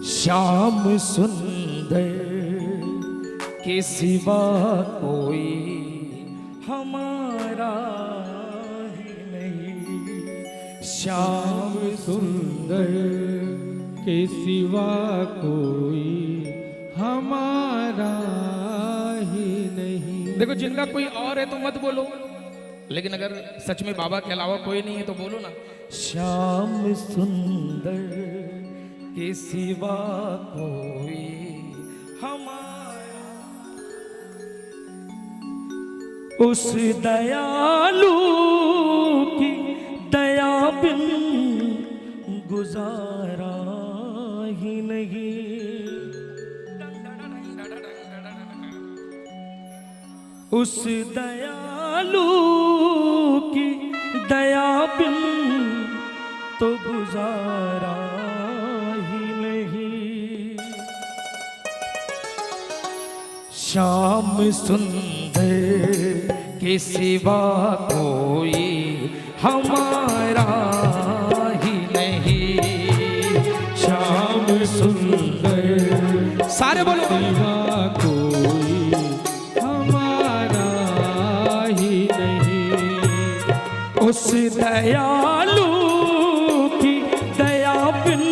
श्याम सुंदर के सिवा कोई हमारा ही नहीं। श्याम सुंदर के सिवा कोई हमारा ही नहीं। देखो, जिनका कोई और है तो मत बोलो, लेकिन अगर सच में बाबा के अलावा कोई नहीं है तो बोलो ना। श्याम सुंदर के सिवा कोई हमारा, उस दयालु की दया बिन गुजारा ही नहीं। उस दयालु की दया बिन तो गुजारा ही नहीं। श्याम सुंदर के सिवा कोई हमारा ही नहीं। श्याम सुंदर, सारे बोलो, सिवा कोई हमारा ही नहीं। उस दयालु की दया बिन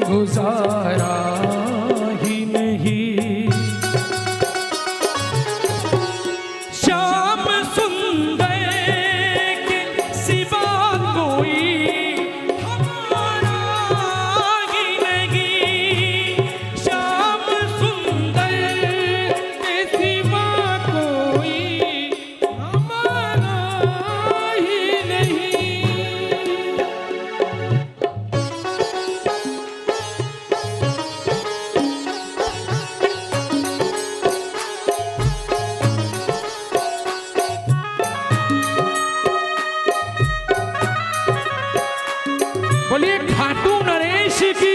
गुजारा ही नहीं। श्याम सुंदर के सिवा कोई हमारा ही नहीं। श्याम सुंदर के सिवा कोई हमारा ही नहीं। बोलिए खाटू नरेश की।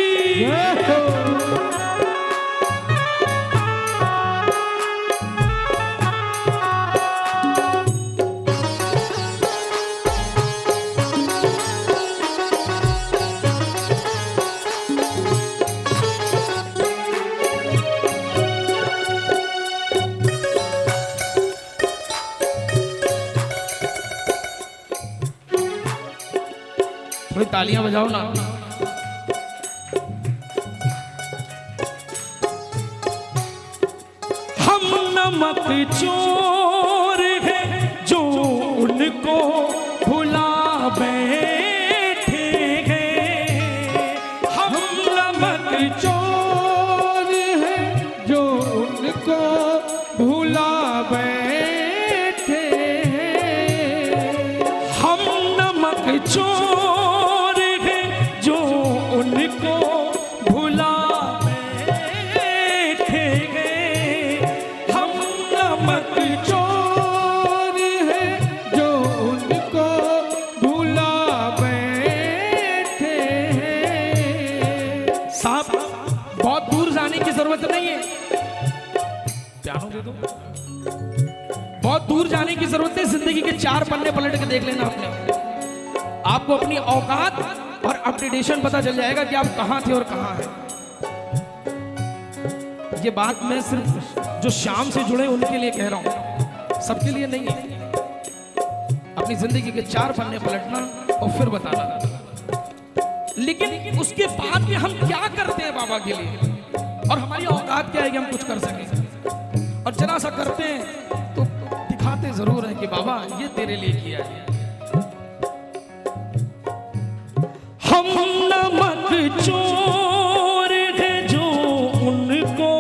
थोड़ी तालियां बजाओ ना। हम नमक चोर हैं जो उनको भुला बैठे हैं। हम नमक चोर है जो उनको भुला बैठे हैं। हम नमक चोर हैं जो उनको भुला बैठे हैं। हम नमक चोर है जो उनको भुला बैठे हैं। साहब, बहुत दूर जाने की जरूरत नहीं है। ध्यान दे दो, बहुत दूर जाने की जरूरत है। जिंदगी के 4 पन्ने पलट के देख लेना आपने, आपको अपनी औकात और अपडेटेशन पता चल जाएगा कि आप कहां थे और कहां हैं। ये बात मैं सिर्फ जो शाम से जुड़े उनके लिए कह रहा हूं, सबके लिए नहीं है। अपनी जिंदगी के 4 पन्ने पलटना और फिर बताना। लेकिन उसके बाद में हम क्या करते हैं बाबा के लिए, और हमारी औकात क्या है कि हम कुछ कर सकें। और जरा सा करते हैं तो दिखाते जरूर है कि बाबा ये तेरे लिए किया है। हम नमक चोर हैं जो उनको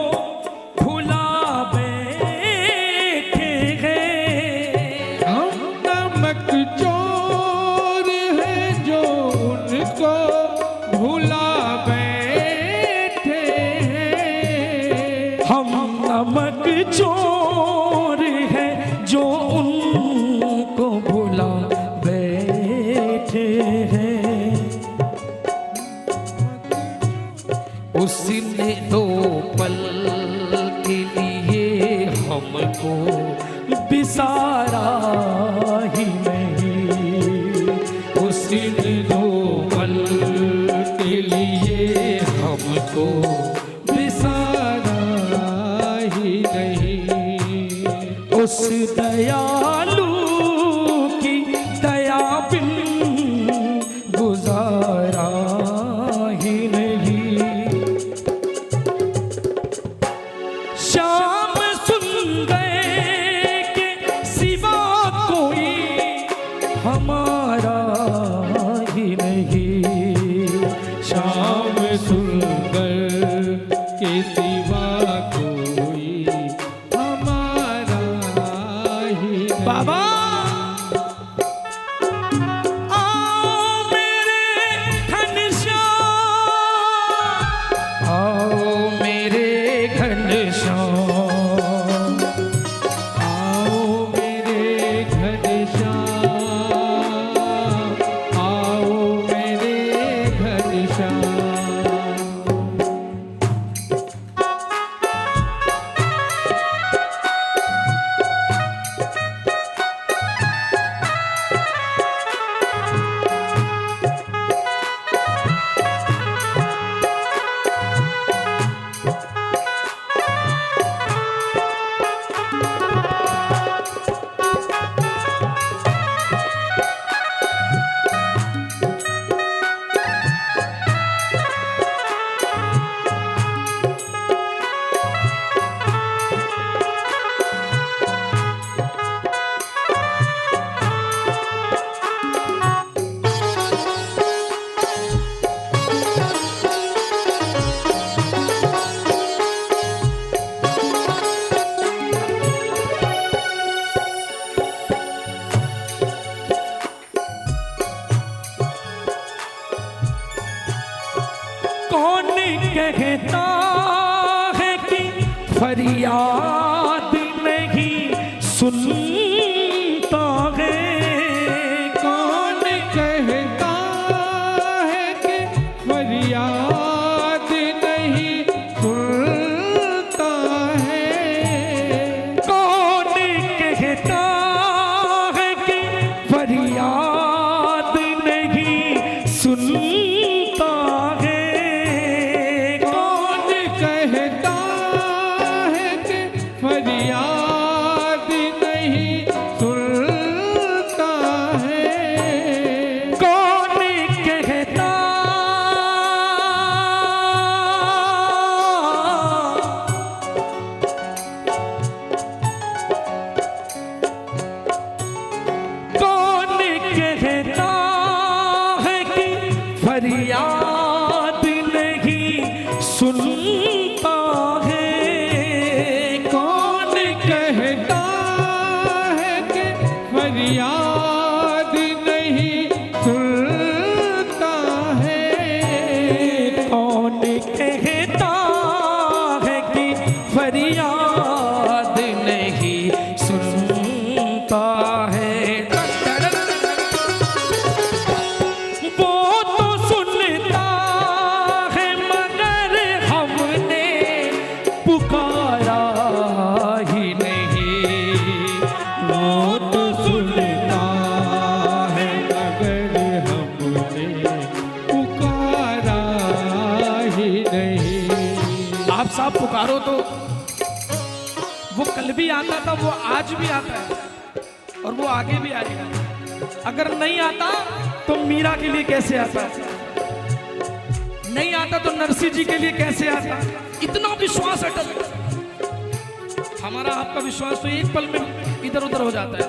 भुला बैठे हैं। हम नमक चोर है जो उनको भुला बैठे हैं। हम नमक चोर हैं जो उनको भुला बैठे हैं। उसने 2 पल के लिए हमको बिसारा ही नहीं। उसने 2 पल के लिए हम उनको बिसारा ही नहीं। उस दयालु की दया बिन गुजारा ही नहीं। श्याम सुंदर के सिवा कोई हमारा ही नहीं। श्याम सुंदर के सिवा कोई हमारा ही नहीं। बाबा आओ मेरे घनश्याम, आओ मेरे घनश्याम, आओ मेरे घनश्याम, आओ मेरे घनश्याम। कौन कहता है कि फरियाद नहीं सुनता है। कौन कहता है कि फरियाद नहीं सुनता है। कौन कहता है कि फरियाद नहीं सुनता है। कौन कहता है कि फरियाद नहीं सुनता है। कौन कहता कौन कहता है कि फरियाद नहीं सुनता है। कौन कहता है कि फरियाद नहीं सुनता है। कौन कहता है कि फरियाद नहीं सुनता है। वो तो सुनता है मगर हमने पुकारा ही नहीं। वो तो सुनता है मगर हमने पुकारा ही नहीं। आप साहब पुकारो तो वो कल भी आता था, वो आज भी आता है और वो आगे भी आएगा। अगर नहीं आता तो मीरा के लिए कैसे आता, नहीं आता तो नरसिंह जी के लिए कैसे आता। इतना विश्वास अटल है। हमारा आपका विश्वास तो एक पल में इधर उधर हो जाता है।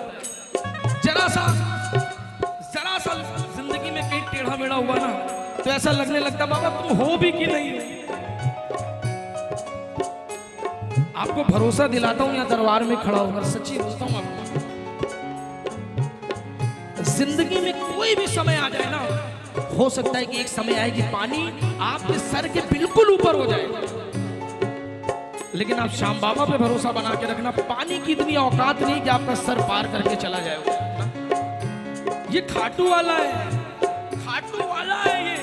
जरा सा जिंदगी में कहीं टेढ़ा मेढ़ा हुआ ना तो ऐसा लगने लगता बाबा तुम हो भी कि नहीं। आपको भरोसा दिलाता हूं, यहाँ दरबार में खड़ा होकर सच्ची बोलता हूं आपको, जिंदगी में कोई भी समय आ जाए ना, हो सकता है कि एक समय आए कि पानी आपके सर के बिल्कुल ऊपर हो जाए, लेकिन आप श्याम बाबा पे भरोसा बना के रखना, पानी की इतनी औकात नहीं कि आपका सर पार करके चला जाए। ये खाटू वाला है, खाटू वाला है, ये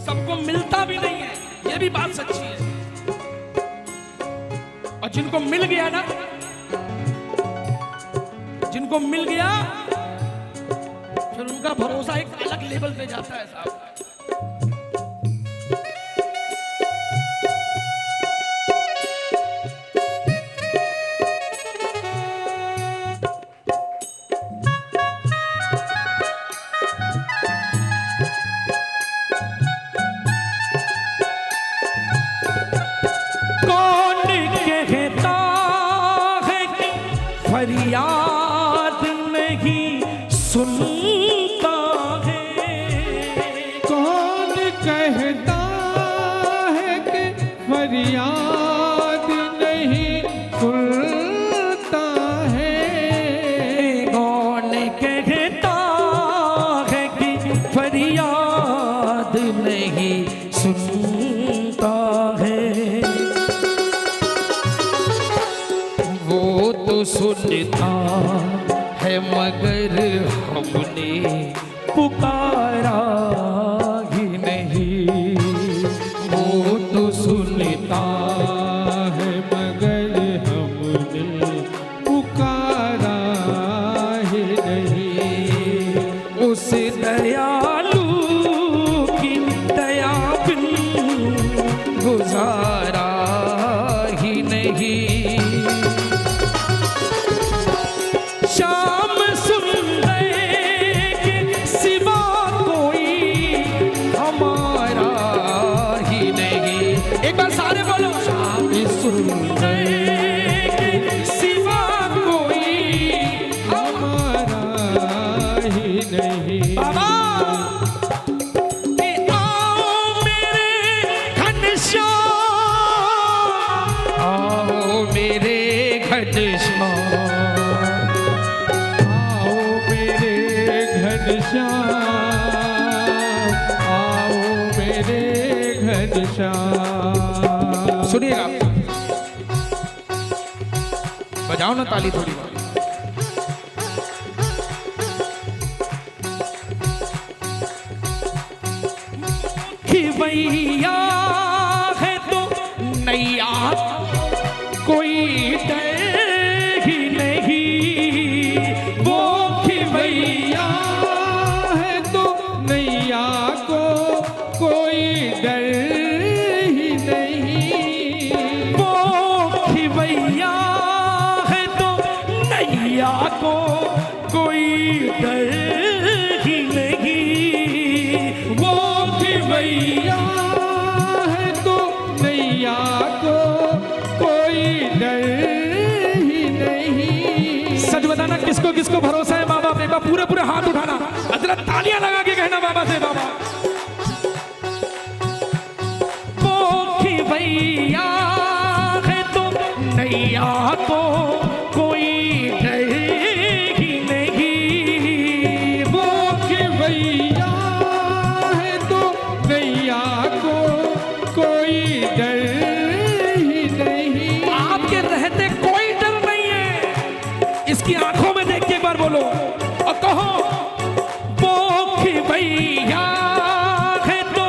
सबको मिलता भी नहीं है, ये भी बात सच्ची है। और जिनको मिल गया ना, जिनको मिल गया फिर उनका भरोसा एक अलग लेवल पे जाता है साहब। सुनता है मगर हमने पुकारा ही नहीं। वो तो सुनता है मगर हमने पुकारा ही नहीं। उस दयालु की दया बिन गुजारा ही नहीं। श्याम सुंदर के सिवा कोई हमारा ही नहीं। एक बार सारे बोलो, श्याम सुंदर के सिवा कोई हमारा ही नहीं। बाबा कि आओ मेरे घनश्याम, आओ मेरे घनश्याम, आओ मेरे घनश्याम, आओ मेरे घनश्याम। सुनिएगा, बजाओ ना ताली थोड़ी बहुत। खिवैया है तो नैया कोई डर ही नहीं। वो खिवैया है तो नैया को कोई डर ही नहीं। वो खिवैया है तो नैया को कोई डर ही नहीं। वो खिवैया है तो नैया को कोई डर ही नहीं। सच बताना, किसको किसको भरोसा है बाबा पे? पूरे पूरे हाथ उठाना, अजरा तालियां लगा के कहना बाबा से, बाबा वो खिवैया है तो नैया को कोई डर ही नहीं। वो खिवैया है तो नैया को कोई डर ही नहीं। आपके रहते कोई डर नहीं है। इसकी आंखों में देख के एक बार बोलो और कहो, वो खिवैया है तो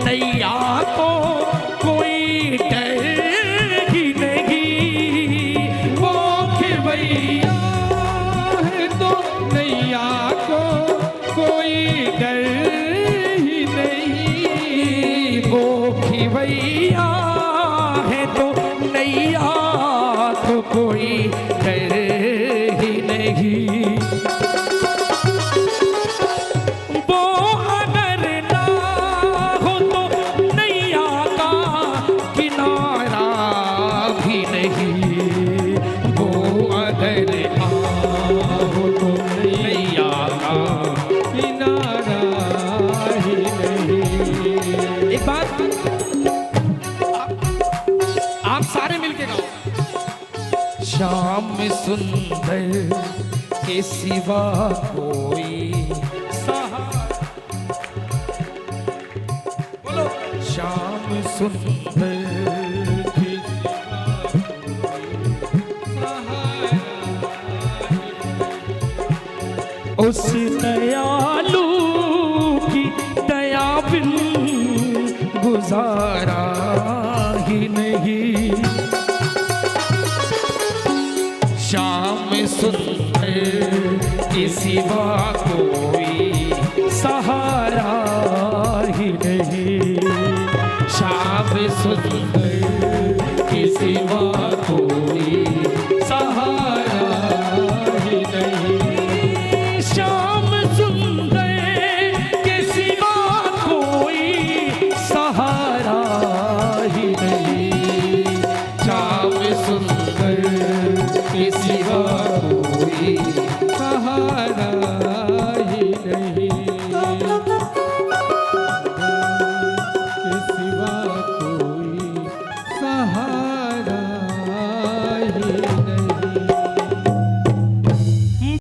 नैया को कोई डर ही नहीं। वो खिवैया है तो नैया को कोई डर ही नहीं। वो खिवैया है तो नैया को कोई डर ही नहीं। वो अगर ना हो तो नैया का किनारा भी नहीं। वो अगर ना हो तो नैया का किनारा ही नहीं। एक बात आप सारे मिलके गाओ। श्याम सुंदर के सिवा कोई सहारा, बोलो श्याम सुंदर के सिवा सहारा उस दयालु की दया बिन गुजारा ही नहीं। श्याम सुंदर के सिवा कोई सहारा ही नहीं। श्याम सुंदर के सिवा कोई सहारा ही नहीं। श्याम सुंदर के सिवा कोई सहारा ही नहीं। श्याम सुंदर के